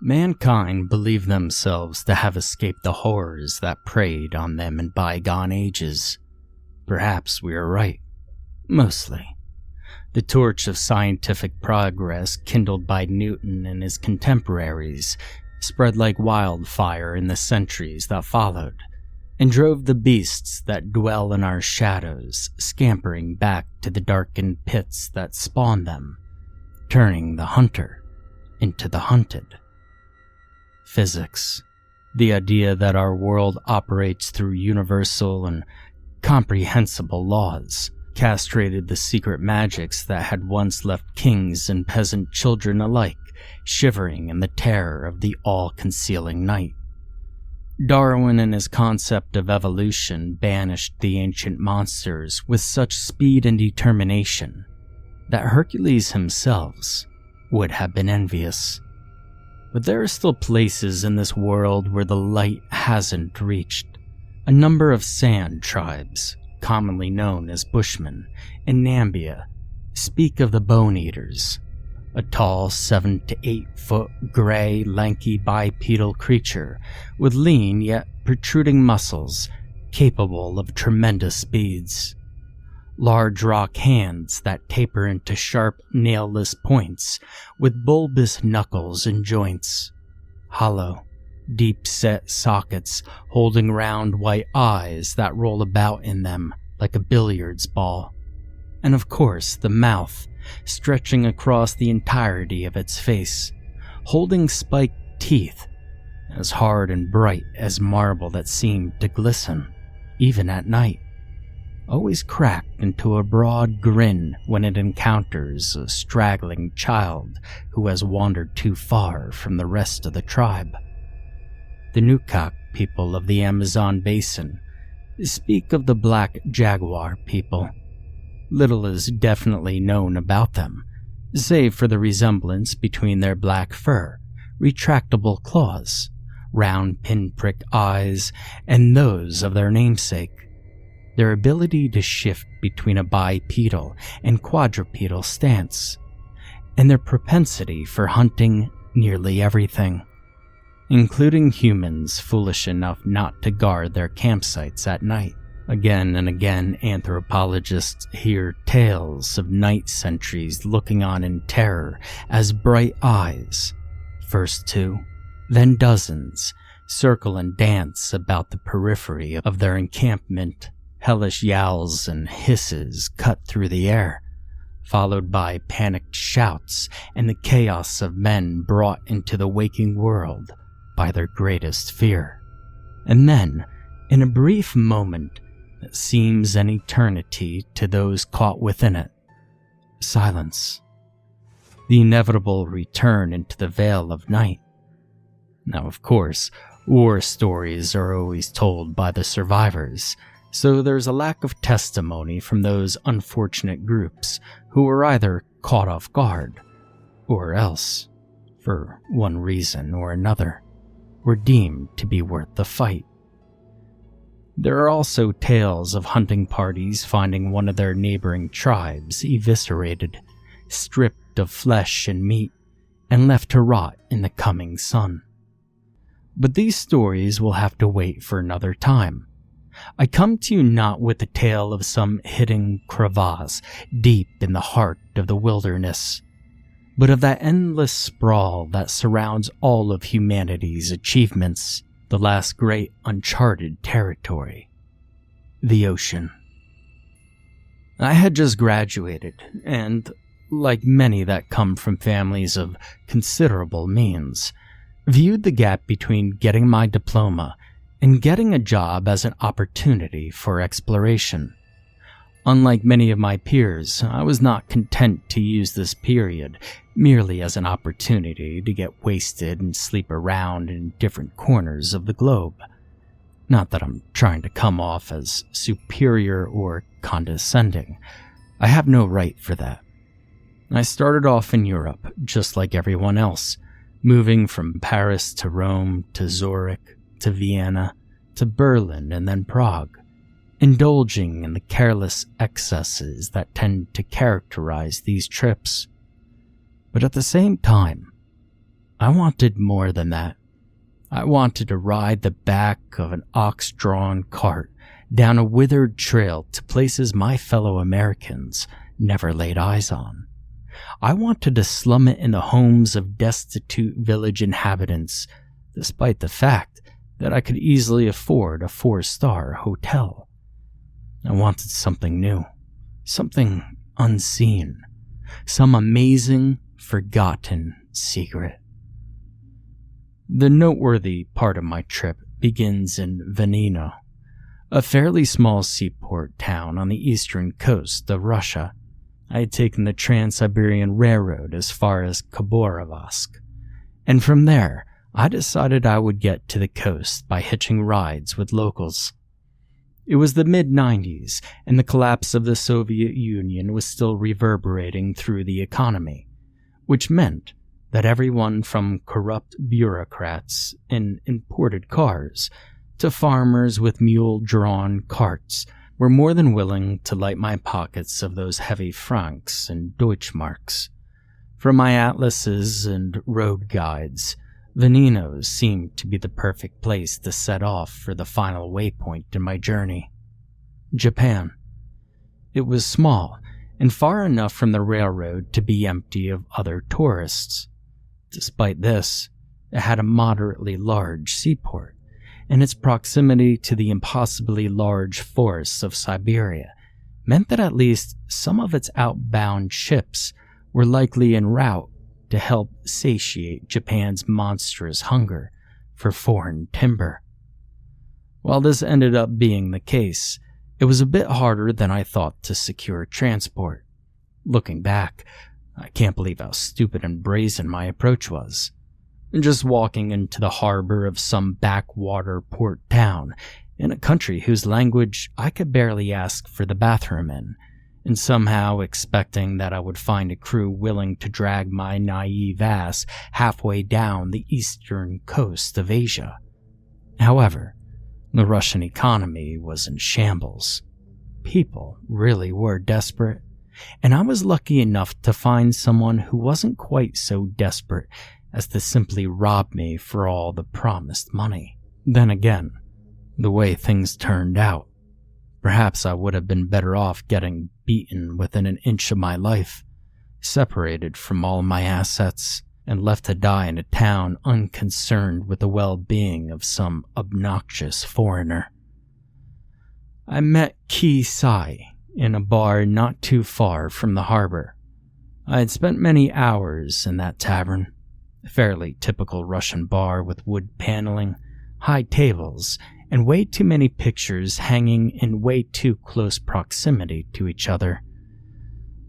Mankind believed themselves to have escaped the horrors that preyed on them in bygone ages. Perhaps we are right. Mostly. The torch of scientific progress kindled by Newton and his contemporaries spread like wildfire in the centuries that followed, and drove the beasts that dwell in our shadows scampering back to the darkened pits that spawned them, turning the hunter into the hunted. Physics, the idea that our world operates through universal and comprehensible laws, castrated the secret magics that had once left kings and peasant children alike shivering in the terror of the all-concealing night. Darwin and his concept of evolution banished the ancient monsters with such speed and determination that Hercules himself would have been envious. But there are still places in this world where the light hasn't reached. A number of sand tribes, commonly known as Bushmen, in Nambia, speak of the Bone Eaters, a tall 7 to 8 foot gray, lanky bipedal creature with lean yet protruding muscles capable of tremendous speeds. Large rock hands that taper into sharp, nailless points with bulbous knuckles and joints. Hollow, deep-set sockets holding round white eyes that roll about in them like a billiards ball. And of course, the mouth, stretching across the entirety of its face, holding spiked teeth, as hard and bright as marble that seemed to glisten, even at night, always cracked into a broad grin when it encounters a straggling child who has wandered too far from the rest of the tribe. The Nukak people of the Amazon basin speak of the Black Jaguar people. Little is definitely known about them, save for the resemblance between their black fur, retractable claws, round pinprick eyes, and those of their namesake. Their ability to shift between a bipedal and quadrupedal stance, and their propensity for hunting nearly everything, including humans foolish enough not to guard their campsites at night. Again and again, anthropologists hear tales of night sentries looking on in terror as bright eyes, first 2, then dozens, circle and dance about the periphery of their encampment. Hellish yowls and hisses cut through the air, followed by panicked shouts and the chaos of men brought into the waking world by their greatest fear. And then, in a brief moment that seems an eternity to those caught within it, silence. The inevitable return into the veil of night. Now, of course, war stories are always told by the survivors, so there's a lack of testimony from those unfortunate groups who were either caught off guard, or else, for one reason or another, were deemed to be worth the fight. There are also tales of hunting parties finding one of their neighboring tribes eviscerated, stripped of flesh and meat, and left to rot in the coming sun. But these stories will have to wait for another time. I come to you not with the tale of some hidden crevasse deep in the heart of the wilderness, but of that endless sprawl that surrounds all of humanity's achievements, the last great uncharted territory, the ocean. I had just graduated, and, like many that come from families of considerable means, viewed the gap between getting my diploma and getting a job as an opportunity for exploration. Unlike many of my peers, I was not content to use this period merely as an opportunity to get wasted and sleep around in different corners of the globe. Not that I'm trying to come off as superior or condescending. I have no right for that. I started off in Europe, just like everyone else, moving from Paris to Rome to Zurich to Vienna to Berlin and then Prague, indulging in the careless excesses that tend to characterize these trips. But at the same time, I wanted more than that. I wanted to ride the back of an ox-drawn cart down a withered trail to places my fellow Americans never laid eyes on. I wanted to slum it in the homes of destitute village inhabitants, despite the fact that I could easily afford a 4-star hotel. I wanted something new, something unseen, some amazing, forgotten secret. The noteworthy part of my trip begins in Vandyke, a fairly small seaport town on the eastern coast of Russia. I had taken the Trans-Siberian Railroad as far as Khabarovsk, and from there I decided I would get to the coast by hitching rides with locals. It was the mid-90s, and the collapse of the Soviet Union was still reverberating through the economy, which meant that everyone from corrupt bureaucrats in imported cars to farmers with mule-drawn carts were more than willing to light my pockets of those heavy francs and Deutschmarks. For my atlases and road guides, Vandyke seemed to be the perfect place to set off for the final waypoint in my journey. Japan. It was small and far enough from the railroad to be empty of other tourists. Despite this, it had a moderately large seaport, and its proximity to the impossibly large forests of Siberia meant that at least some of its outbound ships were likely en route to help satiate Japan's monstrous hunger for foreign timber. While this ended up being the case, it was a bit harder than I thought to secure transport. Looking back, I can't believe how stupid and brazen my approach was. Just walking into the harbor of some backwater port town in a country whose language I could barely ask for the bathroom in, and somehow expecting that I would find a crew willing to drag my naive ass halfway down the eastern coast of Asia. However, the Russian economy was in shambles. People really were desperate, and I was lucky enough to find someone who wasn't quite so desperate as to simply rob me for all the promised money. Then again, the way things turned out, perhaps I would have been better off getting beaten within an inch of my life, separated from all my assets, and left to die in a town unconcerned with the well-being of some obnoxious foreigner. I met Ki Sai in a bar not too far from the harbor. I had spent many hours in that tavern, a fairly typical Russian bar with wood paneling, high tables, and way too many pictures hanging in way too close proximity to each other.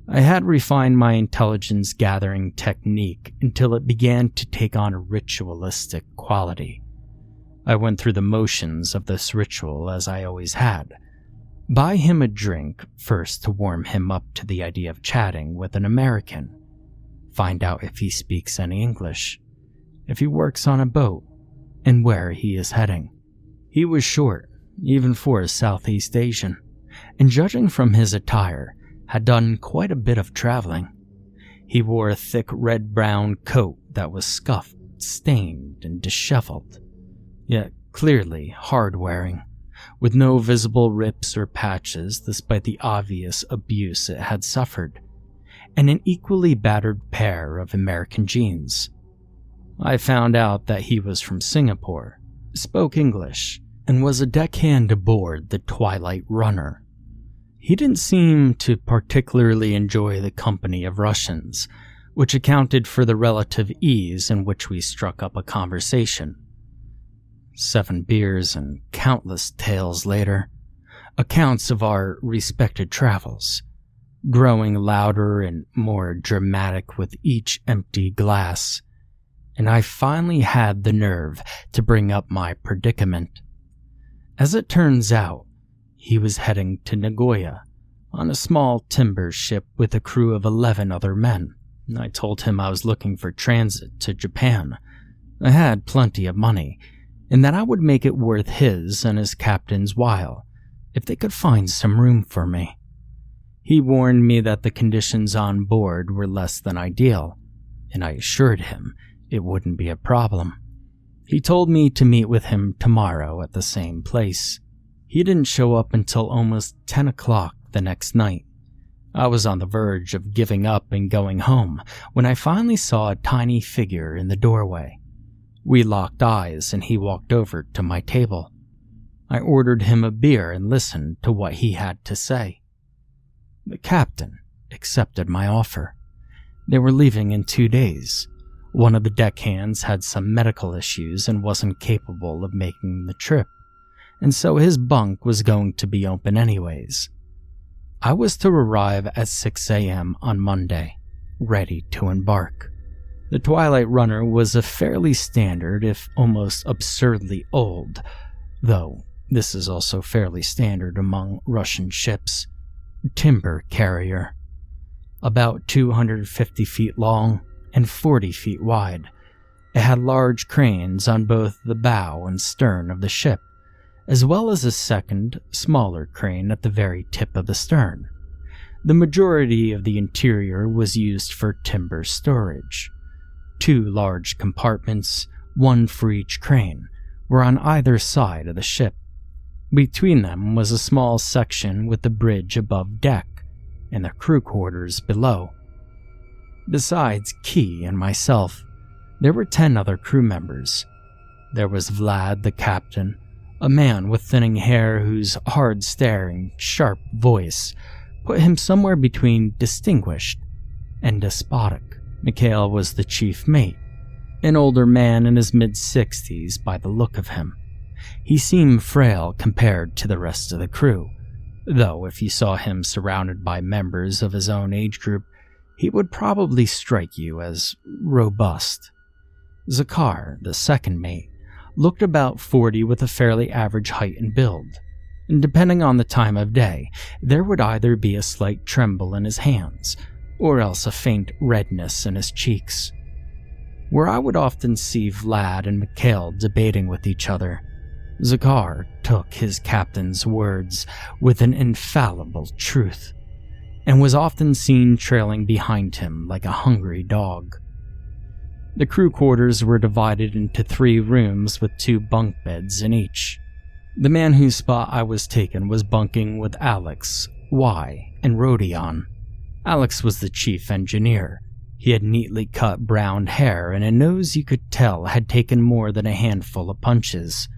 I had refined my intelligence-gathering technique until it began to take on a ritualistic quality. I went through the motions of this ritual as I always had. Buy him a drink first to warm him up to the idea of chatting with an American. Find out if he speaks any English, if he works on a boat, and where he is heading. He was short, even for a Southeast Asian, and judging from his attire, had done quite a bit of traveling. He wore a thick red-brown coat that was scuffed, stained, and disheveled, yet clearly hard-wearing, with no visible rips or patches despite the obvious abuse it had suffered, and an equally battered pair of American jeans. I found out that he was from Singapore, spoke English, and was a deckhand aboard the Twilight Runner. He didn't seem to particularly enjoy the company of Russians, which accounted for the relative ease in which we struck up a conversation. 7 beers and countless tales later, accounts of our respected travels, growing louder and more dramatic with each empty glass, and I finally had the nerve to bring up my predicament. As it turns out, he was heading to Nagoya on a small timber ship with a crew of 11 other men. I told him I was looking for transit to Japan. I had plenty of money, and that I would make it worth his and his captain's while if they could find some room for me. He warned me that the conditions on board were less than ideal, and I assured him it wouldn't be a problem. He told me to meet with him tomorrow at the same place. He didn't show up until almost 10 o'clock the next night. I was on the verge of giving up and going home when I finally saw a tiny figure in the doorway. We locked eyes and he walked over to my table. I ordered him a beer and listened to what he had to say. The captain accepted my offer. They were leaving in 2 days. One of the deckhands had some medical issues and wasn't capable of making the trip, and so his bunk was going to be open anyways. I was to arrive at 6 a.m. on Monday, ready to embark. The Twilight Runner was a fairly standard, if almost absurdly old, though this is also fairly standard among Russian ships, timber carrier. About 250 feet long and 40 feet wide. It had large cranes on both the bow and stern of the ship, as well as a second, smaller crane at the very tip of the stern. The majority of the interior was used for timber storage. 2 large compartments, one for each crane, were on either side of the ship. Between them was a small section with the bridge above deck and the crew quarters below. Besides Key and myself, there were 10 other crew members. There was Vlad, the captain, a man with thinning hair whose hard-staring, sharp voice put him somewhere between distinguished and despotic. MacCallum was the chief mate, an older man in his mid-60s by the look of him. He seemed frail compared to the rest of the crew, though if you saw him surrounded by members of his own age group, he would probably strike you as robust. Zakar, the second mate, looked about 40 with a fairly average height and build, and depending on the time of day, there would either be a slight tremble in his hands, or else a faint redness in his cheeks. Where I would often see Vlad and MacCallum debating with each other, Zakar took his captain's words with an infallible truth, and was often seen trailing behind him like a hungry dog. The crew quarters were divided into 3 rooms with 2 bunk beds in each. The man whose spot I was taking was bunking with Alex, Y, and Rodion. Alex was the chief engineer. He had neatly cut brown hair and a nose you could tell had taken more than a handful of punches.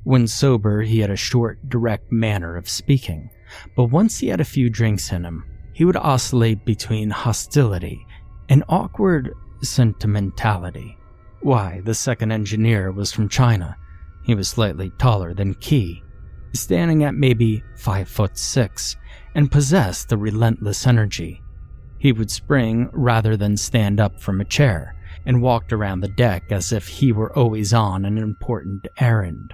When sober, he had a short, direct manner of speaking, but once he had a few drinks in him, he would oscillate between hostility and awkward sentimentality. Y, the second engineer, was from China. He was slightly taller than Key, standing at maybe 5'6", and possessed a relentless energy. He would spring rather than stand up from a chair, and walked around the deck as if he were always on an important errand.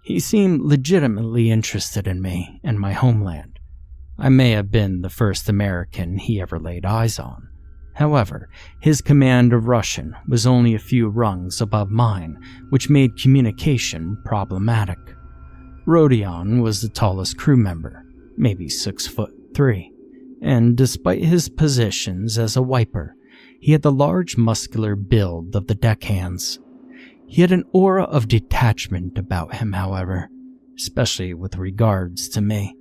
He seemed legitimately interested in me and my homeland. I may have been the first American he ever laid eyes on. However, his command of Russian was only a few rungs above mine, which made communication problematic. Rodion was the tallest crew member, maybe 6'3", and despite his positions as a wiper, he had the large muscular build of the deckhands. He had an aura of detachment about him, however, especially with regards to me.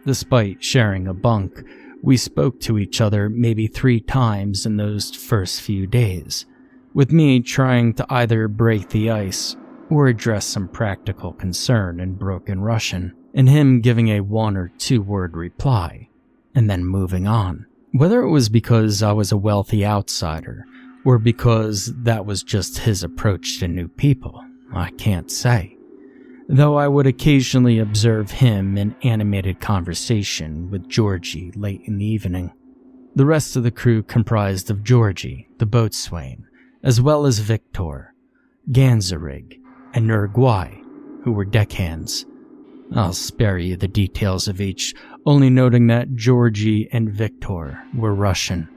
Despite sharing a bunk, we spoke to each other maybe 3 times in those first few days, with me trying to either break the ice or address some practical concern in broken Russian, and him giving a 1 or 2 word reply, and then moving on. Whether it was because I was a wealthy outsider, or because that was just his approach to new people, I can't say. Though I would occasionally observe him in animated conversation with Georgie late in the evening. The rest of the crew comprised of Georgie, the boatswain, as well as Victor, Ganzerig, and Uruguay, who were deckhands. I'll spare you the details of each, only noting that Georgie and Victor were Russian,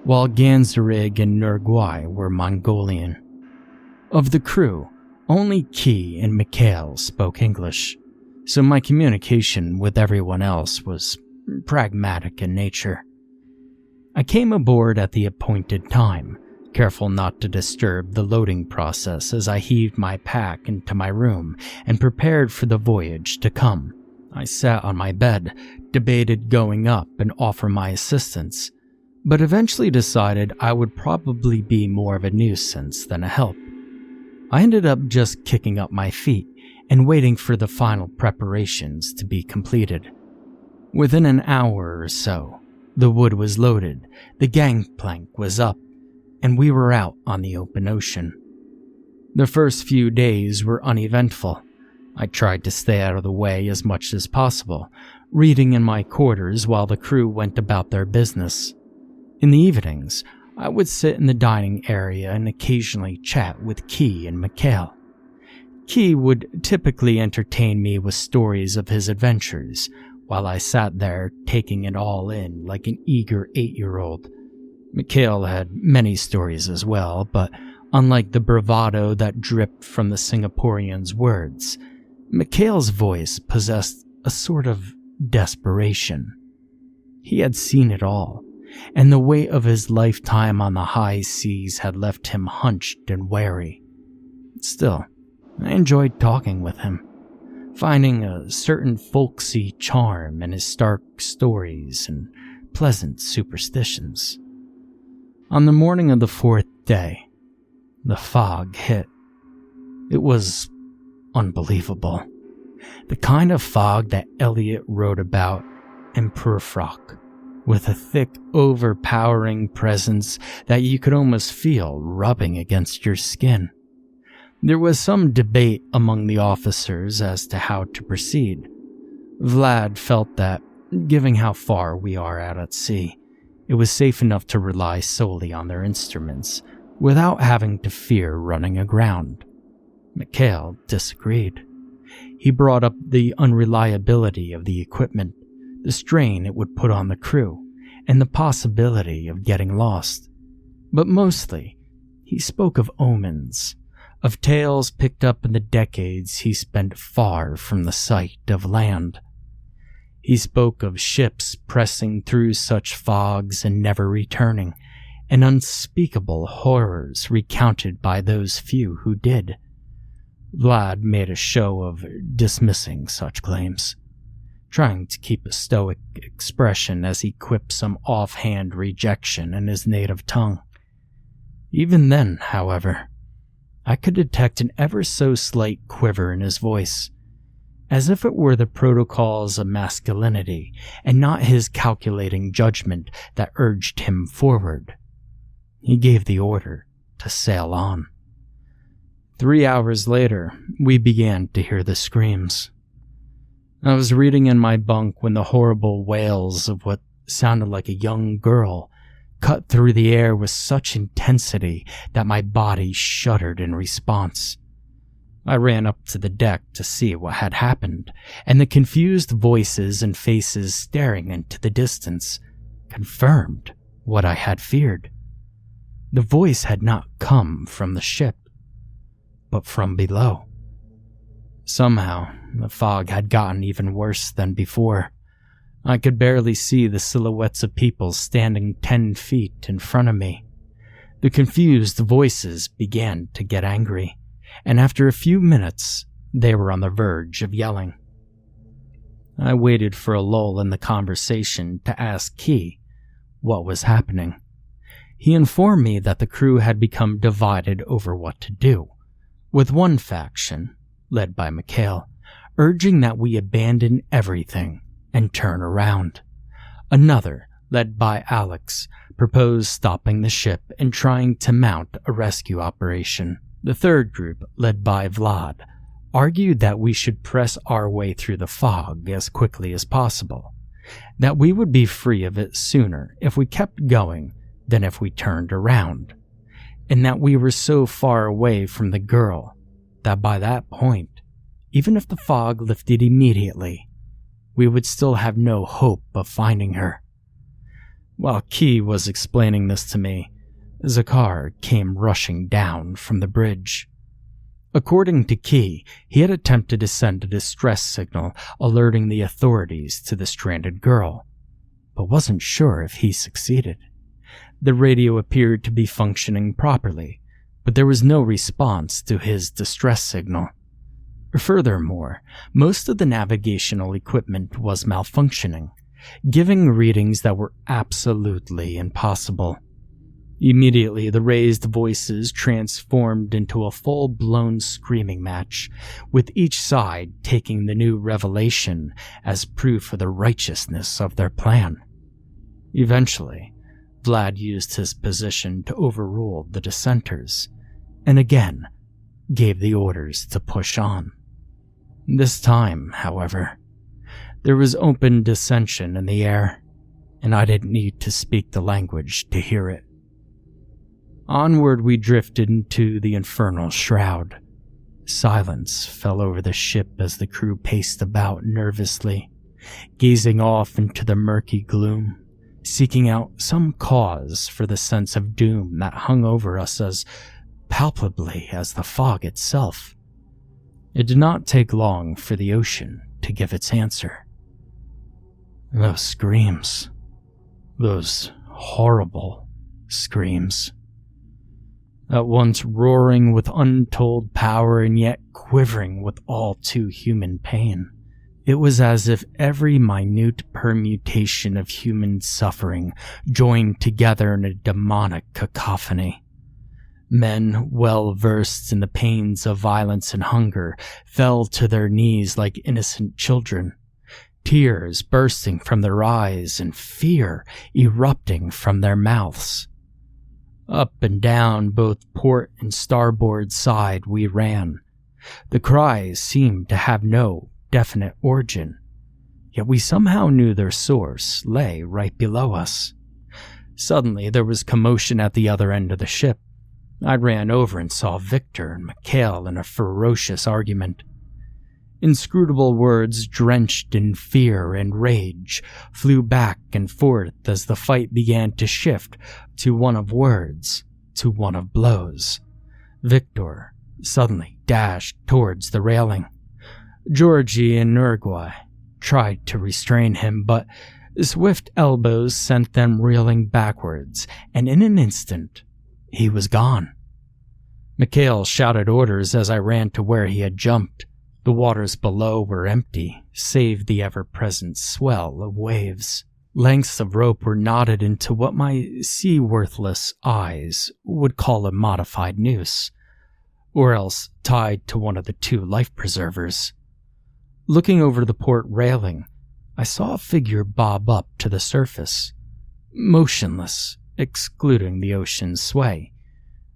while Ganzerig and Uruguay were Mongolian. Of the crew, only Key and MacCallum spoke English, so my communication with everyone else was pragmatic in nature. I came aboard at the appointed time, careful not to disturb the loading process as I heaved my pack into my room and prepared for the voyage to come. I sat on my bed, debated going up and offer my assistance, but eventually decided I would probably be more of a nuisance than a help. I ended up just kicking up my feet and waiting for the final preparations to be completed. Within an hour or so, the wood was loaded, the gangplank was up, and we were out on the open ocean. The first few days were uneventful. I tried to stay out of the way as much as possible, reading in my quarters while the crew went about their business. In the evenings, I would sit in the dining area and occasionally chat with Key and MacCallum. Key would typically entertain me with stories of his adventures, while I sat there taking it all in like an eager 8-year-old. MacCallum had many stories as well, but unlike the bravado that dripped from the Singaporean's words, MacCallum's voice possessed a sort of desperation. He had seen it all, and the weight of his lifetime on the high seas had left him hunched and wary. Still, I enjoyed talking with him, finding a certain folksy charm in his stark stories and pleasant superstitions. On the morning of the 4th day, the fog hit. It was unbelievable. The kind of fog that Eliot wrote about in Prufrock, with a thick, overpowering presence that you could almost feel rubbing against your skin. There was some debate among the officers as to how to proceed. Vlad felt that, given how far we are out at sea, it was safe enough to rely solely on their instruments, without having to fear running aground. MacCallum disagreed. He brought up the unreliability of the equipment, the strain it would put on the crew, and the possibility of getting lost. But mostly, he spoke of omens, of tales picked up in the decades he spent far from the sight of land. He spoke of ships pressing through such fogs and never returning, and unspeakable horrors recounted by those few who did. Vlad made a show of dismissing such claims, trying to keep a stoic expression as he quipped some offhand rejection in his native tongue. Even then, however, I could detect an ever so slight quiver in his voice, as if it were the protocols of masculinity and not his calculating judgment that urged him forward. He gave the order to sail on. 3 hours later, we began to hear the screams. I was reading in my bunk when the horrible wails of what sounded like a young girl cut through the air with such intensity that my body shuddered in response. I ran up to the deck to see what had happened, and the confused voices and faces staring into the distance confirmed what I had feared. The voice had not come from the ship, but from below. Somehow, the fog had gotten even worse than before. I could barely see the silhouettes of people standing 10 feet in front of me. The confused voices began to get angry, and after a few minutes, they were on the verge of yelling. I waited for a lull in the conversation to ask Key what was happening. He informed me that the crew had become divided over what to do, with one faction, led by MacCallum, urging that we abandon everything and turn around. Another, led by Alex, proposed stopping the ship and trying to mount a rescue operation. The third group, led by Vlad, argued that we should press our way through the fog as quickly as possible, that we would be free of it sooner if we kept going than if we turned around, and that we were so far away from the girl that by that point, even if the fog lifted immediately, we would still have no hope of finding her. While Key was explaining this to me, Zakar came rushing down from the bridge. According to Key, he had attempted to send a distress signal alerting the authorities to the stranded girl, but wasn't sure if he succeeded. The radio appeared to be functioning properly, but there was no response to his distress signal. Furthermore, most of the navigational equipment was malfunctioning, giving readings that were absolutely impossible. Immediately, the raised voices transformed into a full-blown screaming match, with each side taking the new revelation as proof of the righteousness of their plan. Eventually, Vlad used his position to overrule the dissenters, and again gave the orders to push on. This time, however, there was open dissension in the air, and I didn't need to speak the language to hear it. Onward we drifted into the infernal shroud. Silence fell over the ship as the crew paced about nervously, gazing off into the murky gloom, seeking out some cause for the sense of doom that hung over us as palpably as the fog itself. It did not take long for the ocean to give its answer. Those screams. Those horrible screams. At once roaring with untold power and yet quivering with all too human pain. It was as if every minute permutation of human suffering joined together in a demonic cacophony. Men well versed in the pains of violence and hunger fell to their knees like innocent children, tears bursting from their eyes and fear erupting from their mouths. Up and down both port and starboard side we ran. The cries seemed to have no definite origin, yet we somehow knew their source lay right below us. Suddenly there was commotion at the other end of the ship. I ran over and saw Victor and MacCallum in a ferocious argument. Inscrutable words drenched in fear and rage flew back and forth as the fight began to shift to one of words, to one of blows. Victor suddenly dashed towards the railing. Georgie and Uruguay tried to restrain him, but swift elbows sent them reeling backwards, and in an instant, he was gone. MacCallum shouted orders as I ran to where he had jumped. The waters below were empty, save the ever-present swell of waves. Lengths of rope were knotted into what my sea-worthless eyes would call a modified noose, or else tied to one of the two life-preservers. Looking over the port railing, I saw a figure bob up to the surface, motionless, excluding the ocean's sway.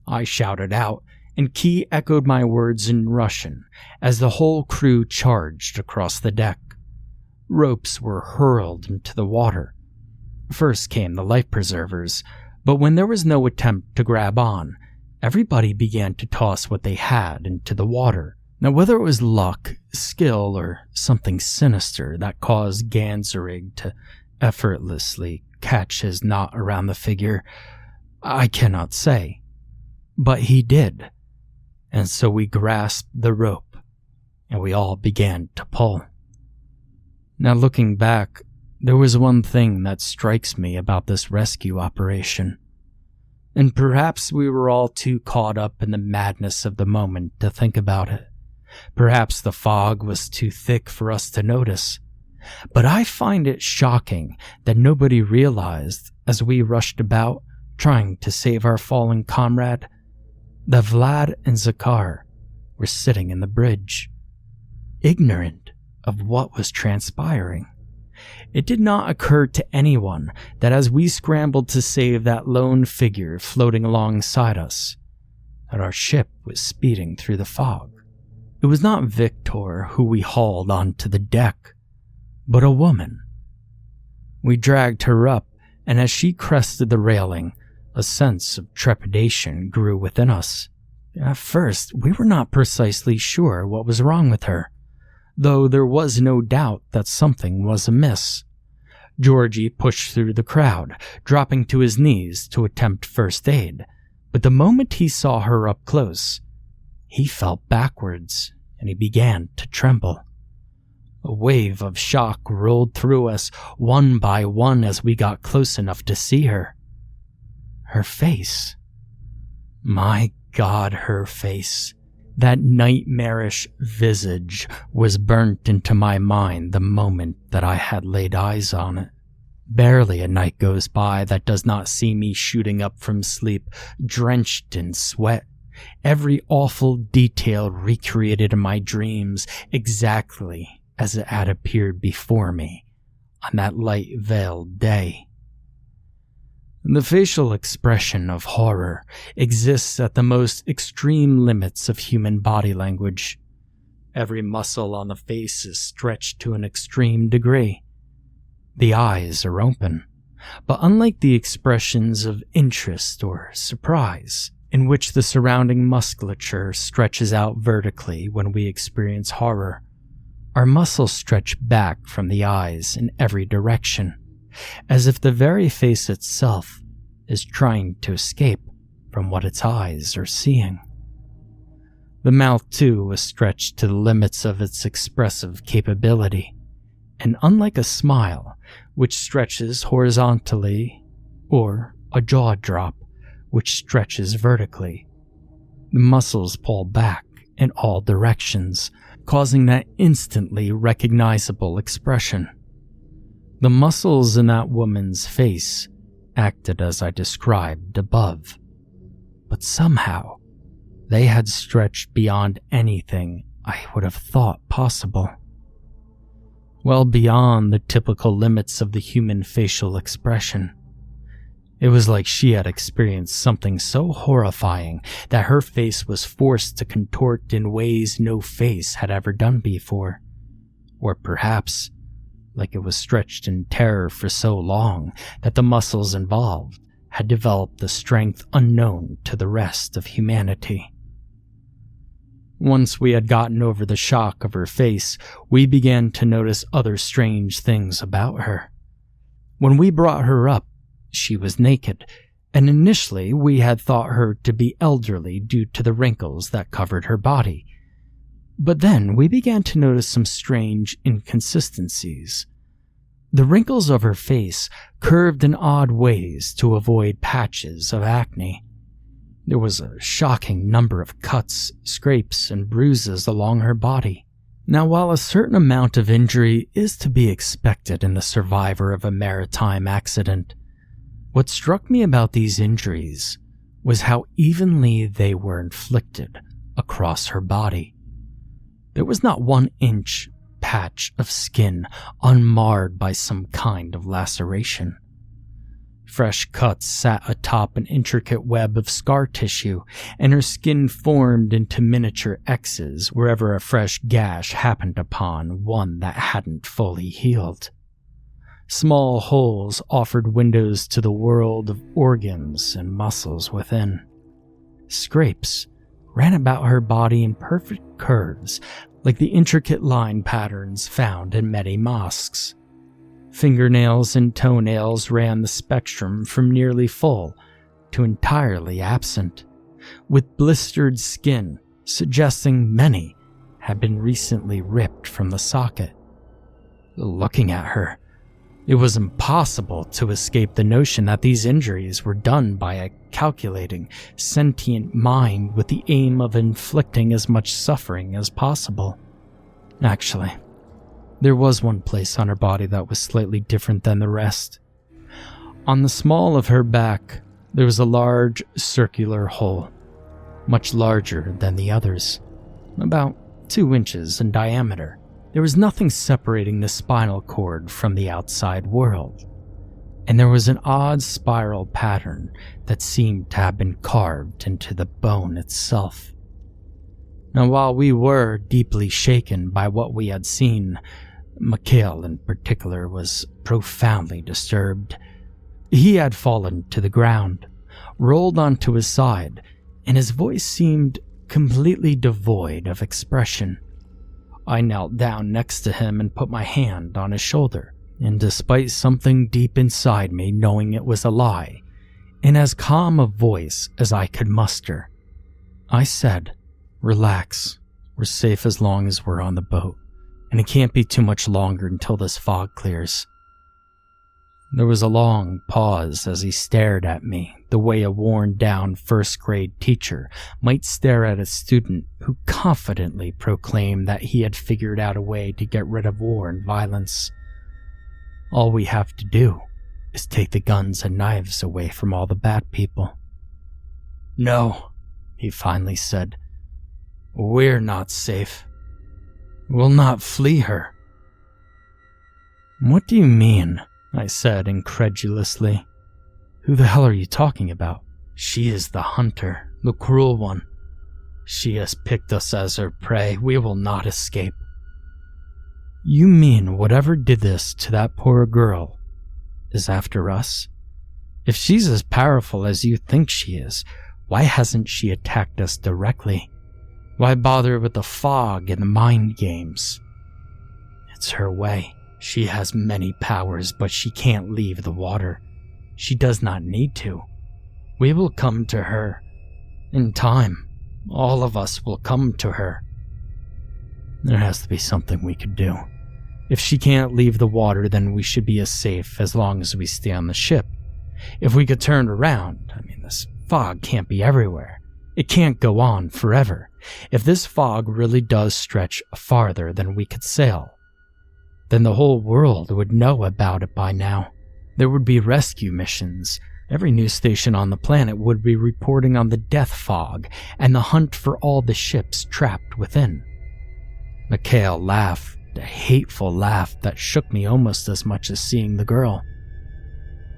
I shouted out, and Key echoed my words in Russian as the whole crew charged across the deck. Ropes were hurled into the water. First came the life-preservers, but when there was no attempt to grab on, everybody began to toss what they had into the water. Now, whether it was luck, skill, or something sinister that caused Ganzerig to effortlessly catch his knot around the figure, I cannot say. But he did. And so we grasped the rope, and we all began to pull. Now looking back, there was one thing that strikes me about this rescue operation. And perhaps we were all too caught up in the madness of the moment to think about it. Perhaps the fog was too thick for us to notice. But I find it shocking that nobody realized, as we rushed about, trying to save our fallen comrade, that Vlad and Zakar were sitting in the bridge, ignorant of what was transpiring. It did not occur to anyone that as we scrambled to save that lone figure floating alongside us, that our ship was speeding through the fog. It was not Victor who we hauled onto the deck, but a woman. We dragged her up, and as she crested the railing, a sense of trepidation grew within us. At first, we were not precisely sure what was wrong with her, though there was no doubt that something was amiss. Georgie pushed through the crowd, dropping to his knees to attempt first aid, but the moment he saw her up close, he fell backwards and he began to tremble. A wave of shock rolled through us one by one as we got close enough to see her. her face. My God, her face. That nightmarish visage was burnt into my mind the moment that I had laid eyes on it. Barely a night goes by that does not see me shooting up from sleep, drenched in sweat. Every awful detail recreated in my dreams exactly as it had appeared before me on that light-veiled day. The facial expression of horror exists at the most extreme limits of human body language. Every muscle on the face is stretched to an extreme degree. The eyes are open, but unlike the expressions of interest or surprise, in which the surrounding musculature stretches out vertically when we experience horror, our muscles stretch back from the eyes in every direction, as if the very face itself is trying to escape from what its eyes are seeing. The mouth, too, was stretched to the limits of its expressive capability, and unlike a smile, which stretches horizontally, or a jaw drop, which stretches vertically, the muscles pull back in all directions, causing that instantly recognizable expression. The muscles in that woman's face acted as I described above, but somehow they had stretched beyond anything I would have thought possible. Well beyond the typical limits of the human facial expression. It was like she had experienced something so horrifying that her face was forced to contort in ways no face had ever done before. Or perhaps, like it was stretched in terror for so long that the muscles involved had developed the strength unknown to the rest of humanity. Once we had gotten over the shock of her face, we began to notice other strange things about her. When we brought her up, she was naked, and initially we had thought her to be elderly due to the wrinkles that covered her body. But then we began to notice some strange inconsistencies. The wrinkles of her face curved in odd ways to avoid patches of acne. There was a shocking number of cuts, scrapes, and bruises along her body. Now, while a certain amount of injury is to be expected in the survivor of a maritime accident, what struck me about these injuries was how evenly they were inflicted across her body. There was not 1 inch patch of skin unmarred by some kind of laceration. Fresh cuts sat atop an intricate web of scar tissue, and her skin formed into miniature X's wherever a fresh gash happened upon one that hadn't fully healed. Small holes offered windows to the world of organs and muscles within. Scrapes ran about her body in perfect curves, like the intricate line patterns found in many mosques. Fingernails and toenails ran the spectrum from nearly full to entirely absent, with blistered skin suggesting many had been recently ripped from the socket. Looking at her, it was impossible to escape the notion that these injuries were done by a calculating, sentient mind with the aim of inflicting as much suffering as possible. Actually, there was one place on her body that was slightly different than the rest. On the small of her back, there was a large circular hole, much larger than the others, about 2 inches in diameter. There was nothing separating the spinal cord from the outside world, and there was an odd spiral pattern that seemed to have been carved into the bone itself. Now, while we were deeply shaken by what we had seen, MacCallum in particular was profoundly disturbed. He had fallen to the ground, rolled onto his side, and his voice seemed completely devoid of expression. I knelt down next to him and put my hand on his shoulder, and despite something deep inside me knowing it was a lie, in as calm a voice as I could muster, I said, "Relax, we're safe as long as we're on the boat, and it can't be too much longer until this fog clears." There was a long pause as he stared at me, the way a worn-down first-grade teacher might stare at a student who confidently proclaimed that he had figured out a way to get rid of war and violence. All we have to do is take the guns and knives away from all the bad people. No, he finally said. We're not safe. We'll not flee her. What do you mean? I said incredulously. Who the hell are you talking about? She is the hunter, the cruel one. She has picked us as her prey. We will not escape. You mean whatever did this to that poor girl is after us? If she's as powerful as you think she is, why hasn't she attacked us directly? Why bother with the fog and the mind games? It's her way. She has many powers, but she can't leave the water. She does not need to. We will come to her. In time, all of us will come to her. There has to be something we could do. If she can't leave the water, then we should be as safe as long as we stay on the ship. If we could turn around, this fog can't be everywhere. It can't go on forever. If this fog really does stretch farther than we could sail, then the whole world would know about it by now. There would be rescue missions. Every news station on the planet would be reporting on the death fog and the hunt for all the ships trapped within. MacCallum laughed, a hateful laugh that shook me almost as much as seeing the girl.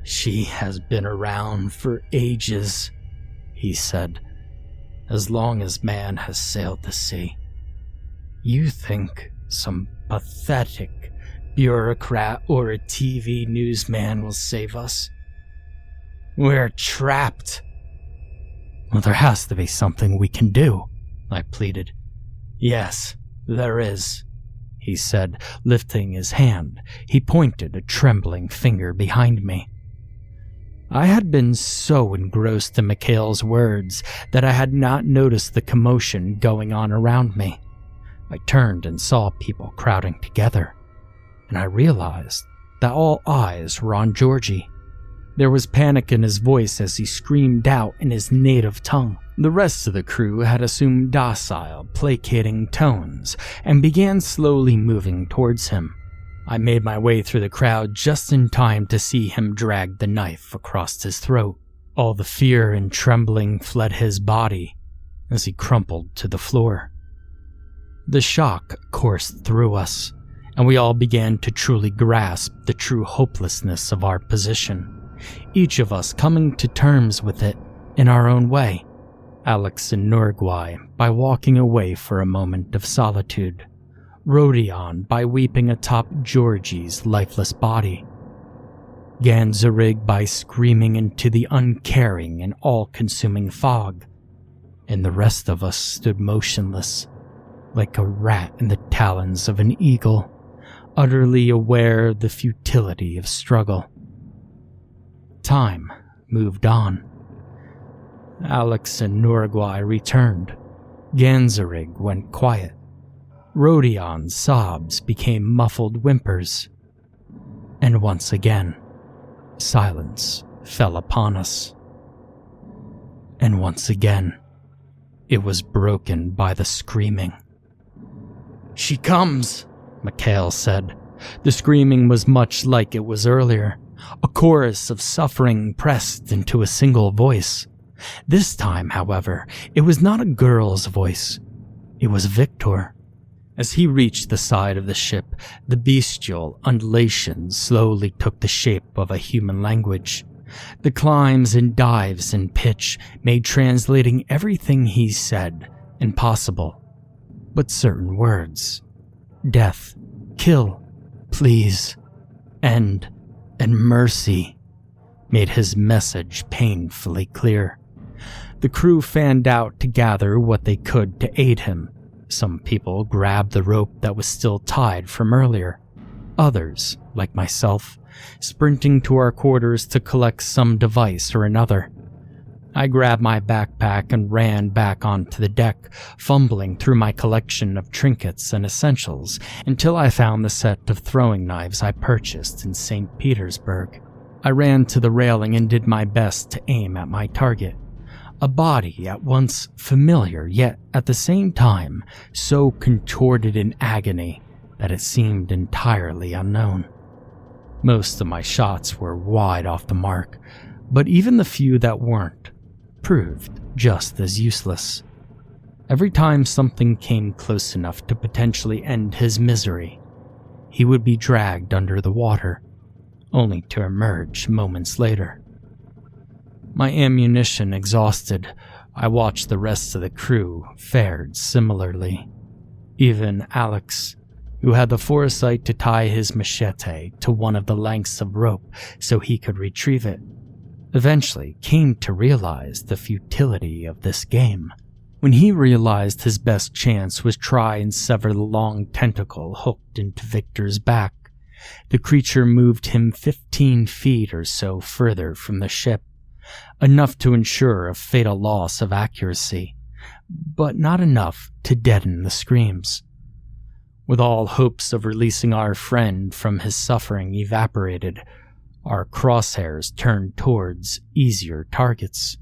She has been around for ages, he said, as long as man has sailed the sea. You think some pathetic bureaucrat or a TV newsman will save us? We're trapped. Well, there has to be something we can do, I pleaded. Yes, there is, he said, lifting his hand. He pointed a trembling finger behind me. I had been so engrossed in MacCallum's words that I had not noticed the commotion going on around me. I turned and saw people crowding together, and I realized that all eyes were on Georgie. There was panic in his voice as he screamed out in his native tongue. The rest of the crew had assumed docile, placating tones and began slowly moving towards him. I made my way through the crowd just in time to see him drag the knife across his throat. All the fear and trembling fled his body as he crumpled to the floor. The shock coursed through us, and we all began to truly grasp the true hopelessness of our position, each of us coming to terms with it in our own way. Alex and Norgwai by walking away for a moment of solitude, Rodion by weeping atop Georgie's lifeless body, Ganzarig by screaming into the uncaring and all-consuming fog, and the rest of us stood motionless, like a rat in the talons of an eagle, utterly aware of the futility of struggle. Time moved on. Alex and Norgwai returned. Ganzarig went quiet. Rodion's sobs became muffled whimpers. And once again, silence fell upon us. And once again, it was broken by the screaming. "She comes," MacCallum said. The screaming was much like it was earlier, a chorus of suffering pressed into a single voice. This time, however, it was not a girl's voice. It was Victor. As he reached the side of the ship, the bestial undulations slowly took the shape of a human language. The climbs and dives in pitch made translating everything he said impossible. But certain words, death, kill, please, end, and mercy, made his message painfully clear. The crew fanned out to gather what they could to aid him. Some people grabbed the rope that was still tied from earlier. Others, like myself, sprinting to our quarters to collect some device or another. I grabbed my backpack and ran back onto the deck, fumbling through my collection of trinkets and essentials until I found the set of throwing knives I purchased in St. Petersburg. I ran to the railing and did my best to aim at my target. A body at once familiar, yet at the same time so contorted in agony that it seemed entirely unknown. Most of my shots were wide off the mark, but even the few that weren't proved just as useless. Every time something came close enough to potentially end his misery, he would be dragged under the water, only to emerge moments later. My ammunition exhausted, I watched the rest of the crew fared similarly. Even Alex, who had the foresight to tie his machete to one of the lengths of rope so he could retrieve it, eventually came to realize the futility of this game. When he realized his best chance was try and sever the long tentacle hooked into Victor's back, the creature moved him 15 feet or so further from the ship, enough to ensure a fatal loss of accuracy, but not enough to deaden the screams. With all hopes of releasing our friend from his suffering evaporated, our crosshairs turned towards easier targets.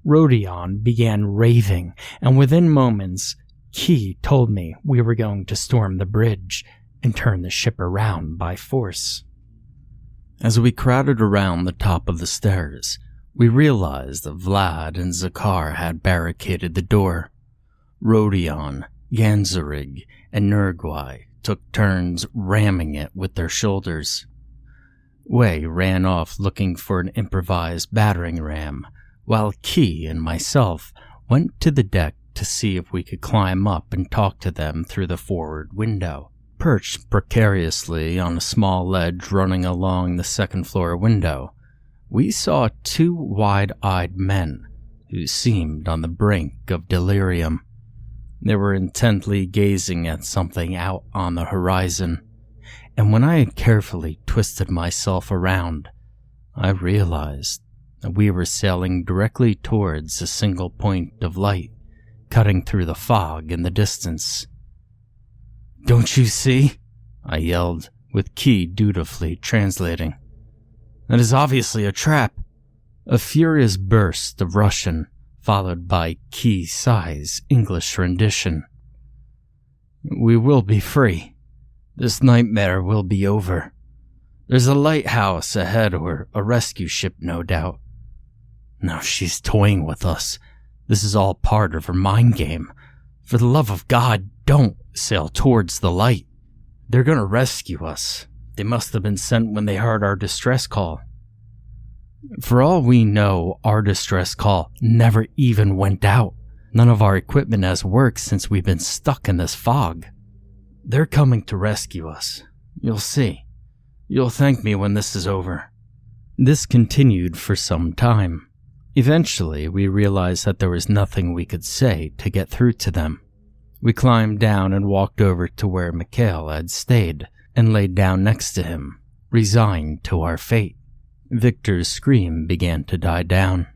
Rodion began raving, and within moments, Key told me we were going to storm the bridge and turn the ship around by force. As we crowded around the top of the stairs, we realized that Vlad and Zakar had barricaded the door. Rodion, Ganzarig, and Nurgwai took turns ramming it with their shoulders. Wei ran off looking for an improvised battering ram, while Key and myself went to the deck to see if we could climb up and talk to them through the forward window. Perched precariously on a small ledge running along the second-floor window, we saw two wide-eyed men who seemed on the brink of delirium. They were intently gazing at something out on the horizon, and when I had carefully twisted myself around, I realized that we were sailing directly towards a single point of light, cutting through the fog in the distance. "Don't you see?" I yelled, with Key dutifully translating. "That is obviously a trap." A furious burst of Russian, followed by Key Sai's English rendition. "We will be free. This nightmare will be over. There's a lighthouse ahead or a rescue ship, no doubt. No, she's toying with us. This is all part of her mind game. For the love of God, don't sail towards the light. They're gonna rescue us. They must have been sent when they heard our distress call." For all we know, our distress call never even went out. None of our equipment has worked since we've been stuck in this fog. "They're coming to rescue us. You'll see. You'll thank me when this is over." This continued for some time. Eventually, we realized that there was nothing we could say to get through to them. We climbed down and walked over to where MacCallum had stayed and laid down next to him, resigned to our fate. Victor's scream began to die down,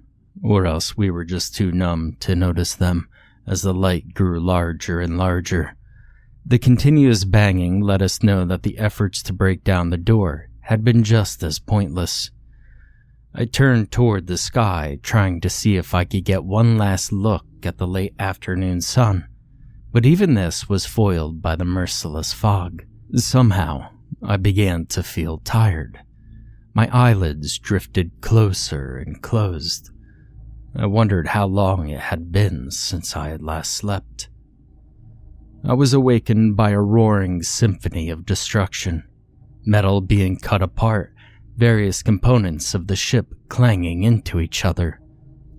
or else we were just too numb to notice them as the light grew larger and larger. The continuous banging let us know that the efforts to break down the door had been just as pointless. I turned toward the sky, trying to see if I could get one last look at the late afternoon sun, but even this was foiled by the merciless fog. Somehow, I began to feel tired. My eyelids drifted closer and closed. I wondered how long it had been since I had last slept. I was awakened by a roaring symphony of destruction, metal being cut apart, various components of the ship clanging into each other.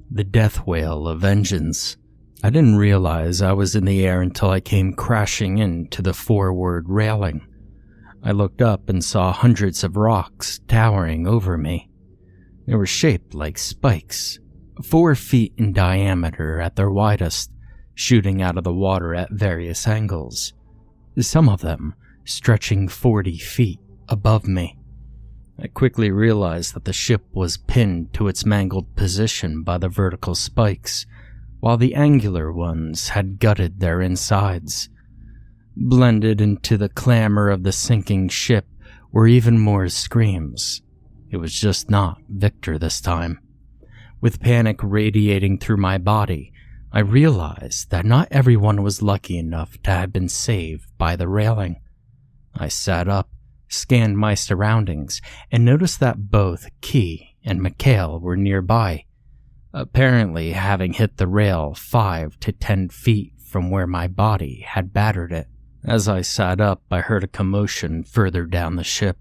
The death wail of vengeance. I didn't realize I was in the air until I came crashing into the forward railing. I looked up and saw hundreds of rocks towering over me. They were shaped like spikes, 4 feet in diameter at their widest, shooting out of the water at various angles, some of them stretching 40 feet above me. I quickly realized that the ship was pinned to its mangled position by the vertical spikes, while the angular ones had gutted their insides. Blended into the clamor of the sinking ship were even more screams, It was just not Victor this time. With panic radiating through my body, I realized that not everyone was lucky enough to have been saved by the railing. I sat up, scanned my surroundings, and noticed that both Key and MacCallum were nearby, apparently having hit the rail 5 to 10 feet from where my body had battered it. As I sat up, I heard a commotion further down the ship.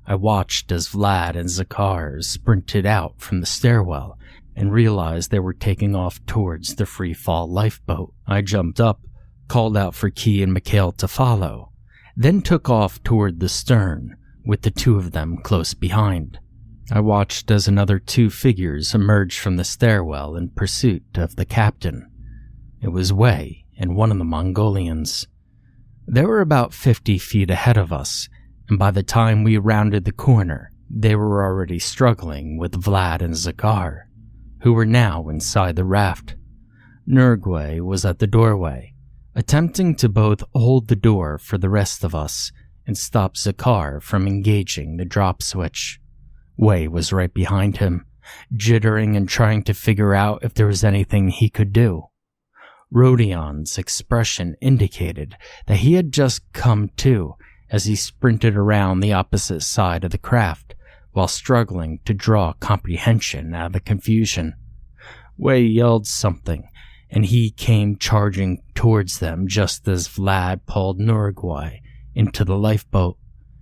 I watched as Vlad and Zakar sprinted out from the stairwell and realized they were taking off towards the free-fall lifeboat. I jumped up, called out for Key and MacCallum to follow, then took off toward the stern, with the two of them close behind. I watched as another 2 figures emerged from the stairwell in pursuit of the captain. It was Wei and one of the Mongolians. They were about 50 feet ahead of us, and by the time we rounded the corner, they were already struggling with Vlad and Zakar, who were now inside the raft. Nurgwe was at the doorway, attempting to both hold the door for the rest of us and stop Zakar from engaging the drop switch. Wei was right behind him, jittering and trying to figure out if there was anything he could do. Rodion's expression indicated that he had just come to as he sprinted around the opposite side of the craft while struggling to draw comprehension out of the confusion. Wei yelled something, and he came charging towards them just as Vlad pulled Nurgwe into the lifeboat,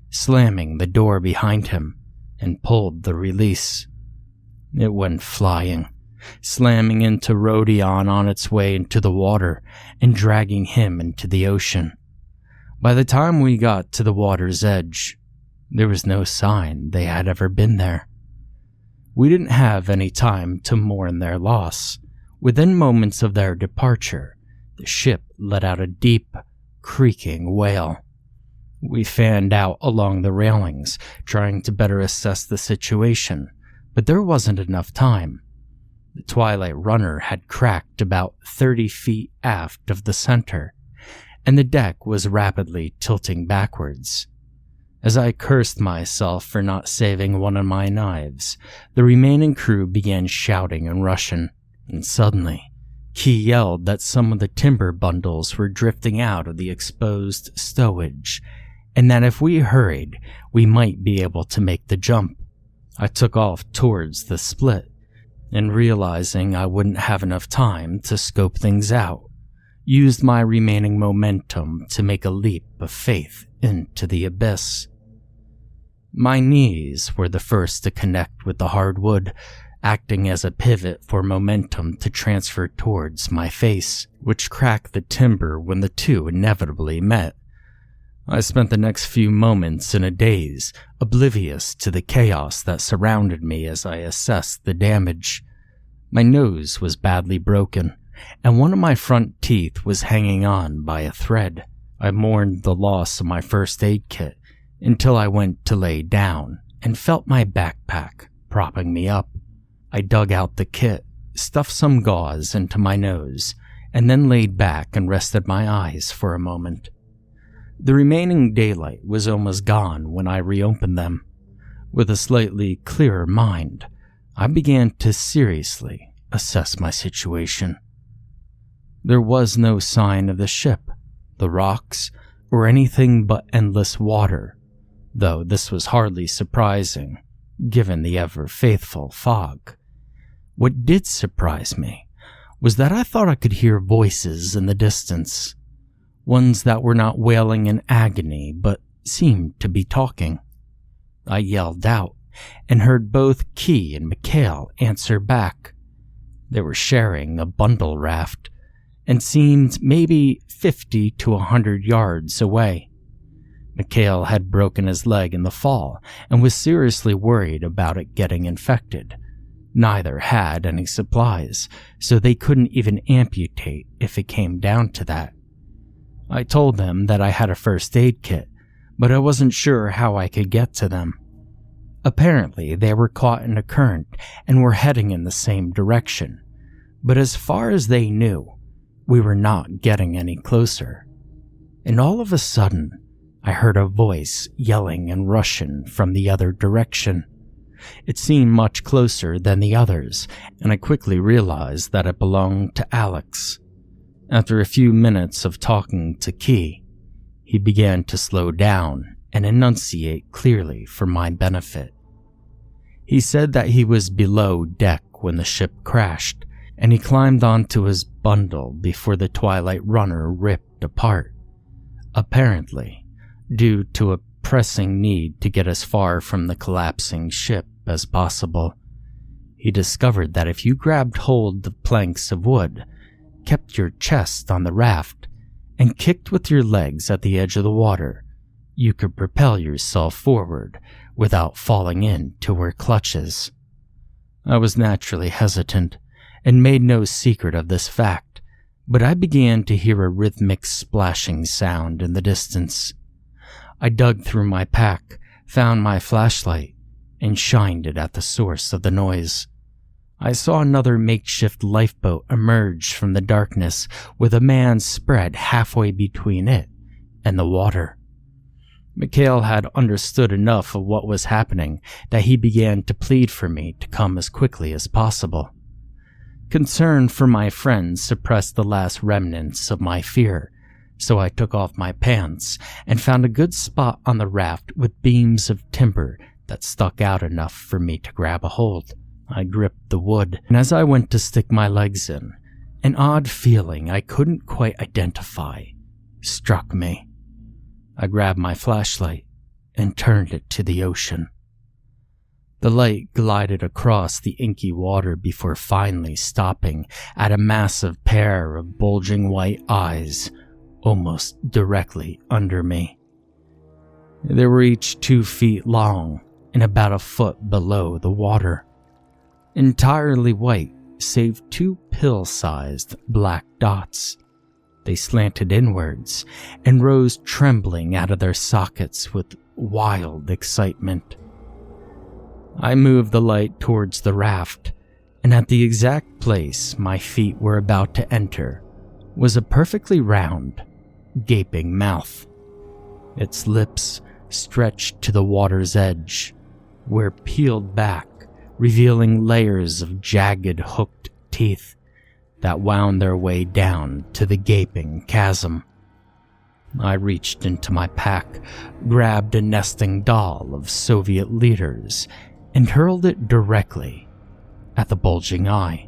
slamming the door behind him, and pulled the release. It went flying, slamming into Rodion on its way into the water and dragging him into the ocean. By the time we got to the water's edge, there was no sign they had ever been there. We didn't have any time to mourn their loss. Within moments of their departure, the ship let out a deep, creaking wail. We fanned out along the railings, trying to better assess the situation, but there wasn't enough time. The Twilight Runner had cracked about 30 feet aft of the center, and the deck was rapidly tilting backwards. As I cursed myself for not saving one of my knives, the remaining crew began shouting in Russian, and suddenly, Key yelled that some of the timber bundles were drifting out of the exposed stowage, and that if we hurried, we might be able to make the jump. I took off towards the split, and realizing I wouldn't have enough time to scope things out, used my remaining momentum to make a leap of faith into the abyss. My knees were the first to connect with the hardwood, acting as a pivot for momentum to transfer towards my face, which cracked the timber when the two inevitably met. I spent the next few moments in a daze, oblivious to the chaos that surrounded me as I assessed the damage. My nose was badly broken, and one of my front teeth was hanging on by a thread. I mourned the loss of my first aid kit until I went to lay down and felt my backpack propping me up. I dug out the kit, stuffed some gauze into my nose, and then laid back and rested my eyes for a moment. The remaining daylight was almost gone when I reopened them. With a slightly clearer mind, I began to seriously assess my situation. There was no sign of the ship, the rocks, or anything but endless water, though this was hardly surprising, given the ever-faithful fog. What did surprise me was that I thought I could hear voices in the distance, ones that were not wailing in agony but seemed to be talking. I yelled out and heard both Key and MacCallum answer back. They were sharing a bundle raft and seemed maybe 50 to 100 yards away. MacCallum had broken his leg in the fall and was seriously worried about it getting infected. Neither had any supplies, so they couldn't even amputate if it came down to that. I told them that I had a first aid kit, but I wasn't sure how I could get to them. Apparently, they were caught in a current and were heading in the same direction, but as far as they knew, we were not getting any closer. And all of a sudden, I heard a voice yelling in Russian from the other direction. It seemed much closer than the others, and I quickly realized that it belonged to Alex. After a few minutes of talking to Key, he began to slow down and enunciate clearly for my benefit. He said that he was below deck when the ship crashed, and he climbed onto his bundle before the Twilight Runner ripped apart. Apparently, due to a pressing need to get as far from the collapsing ship as possible. He discovered that if you grabbed hold of planks of wood, kept your chest on the raft, and kicked with your legs at the edge of the water, you could propel yourself forward without falling into her clutches. I was naturally hesitant and made no secret of this fact, but I began to hear a rhythmic splashing sound in the distance. I dug through my pack, found my flashlight, and shined it at the source of the noise. I saw another makeshift lifeboat emerge from the darkness with a man spread halfway between it and the water. MacCallum had understood enough of what was happening that he began to plead for me to come as quickly as possible. Concern for my friend suppressed the last remnants of my fear, so I took off my pants and found a good spot on the raft with beams of timber that stuck out enough for me to grab a hold. I gripped the wood, and as I went to stick my legs in, an odd feeling I couldn't quite identify struck me. I grabbed my flashlight and turned it to the ocean. The light glided across the inky water before finally stopping at a massive pair of bulging white eyes almost directly under me. They were each 2 feet long and about a foot below the water. Entirely white, save 2 pill-sized black dots. They slanted inwards and rose trembling out of their sockets with wild excitement. I moved the light towards the raft, and at the exact place my feet were about to enter was a perfectly round, gaping mouth. Its lips stretched to the water's edge, were peeled back, revealing layers of jagged, hooked teeth that wound their way down to the gaping chasm. I reached into my pack, grabbed a nesting doll of Soviet leaders, and hurled it directly at the bulging eye.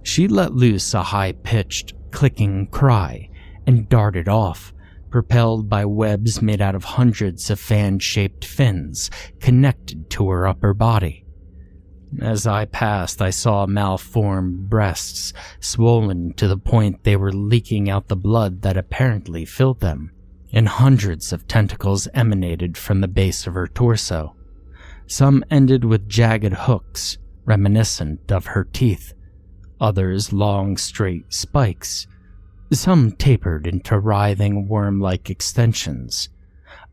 She let loose a high-pitched, clicking cry and darted off, propelled by webs made out of hundreds of fan-shaped fins connected to her upper body. As I passed, I saw malformed breasts, swollen to the point they were leaking out the blood that apparently filled them, and hundreds of tentacles emanated from the base of her torso. Some ended with jagged hooks, reminiscent of her teeth, others long, straight spikes. Some tapered into writhing worm-like extensions.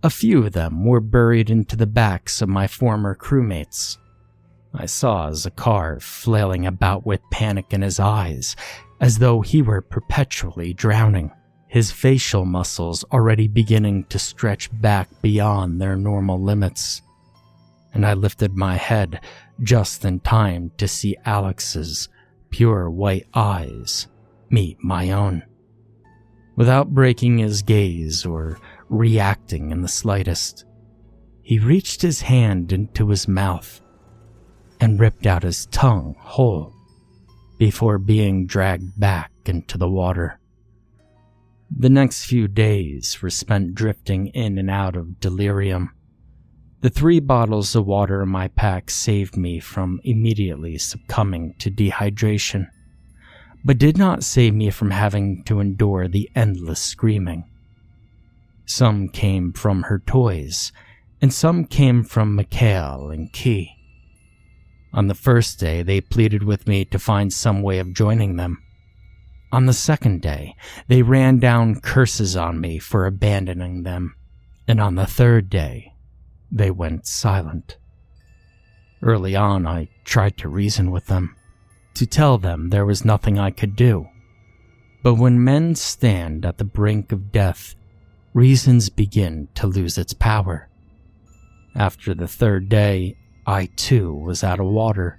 A few of them were buried into the backs of my former crewmates. I saw Zakar flailing about with panic in his eyes, as though he were perpetually drowning, his facial muscles already beginning to stretch back beyond their normal limits. And I lifted my head just in time to see Alex's pure white eyes meet my own. Without breaking his gaze or reacting in the slightest, he reached his hand into his mouth and ripped out his tongue whole before being dragged back into the water. The next few days were spent drifting in and out of delirium. The 3 bottles of water in my pack saved me from immediately succumbing to dehydration, but did not save me from having to endure the endless screaming. Some came from her toys, and some came from MacCallum and Key. On the first day, they pleaded with me to find some way of joining them. On the second day, they ran down curses on me for abandoning them, and on the third day, they went silent. Early on, I tried to reason with them, to tell them there was nothing I could do. But when men stand at the brink of death, reasons begin to lose its power. After the third day, I too was out of water,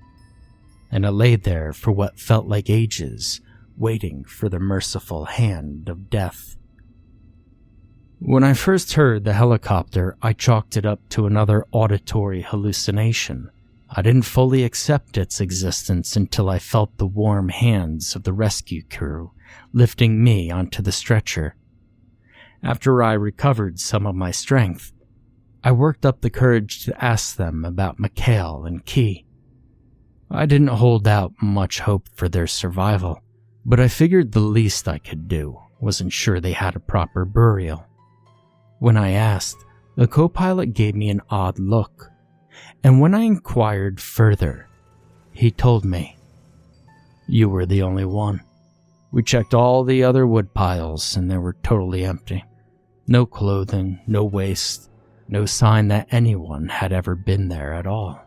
and I lay there for what felt like ages, waiting for the merciful hand of death. When I first heard the helicopter, I chalked it up to another auditory hallucination. I didn't fully accept its existence until I felt the warm hands of the rescue crew lifting me onto the stretcher. After I recovered some of my strength, I worked up the courage to ask them about MacCallum and Key. I didn't hold out much hope for their survival, but I figured the least I could do was ensure they had a proper burial. When I asked, the co-pilot gave me an odd look, and when I inquired further, he told me, "You were the only one. We checked all the other wood piles and they were totally empty. No clothing, no waste, no sign that anyone had ever been there at all."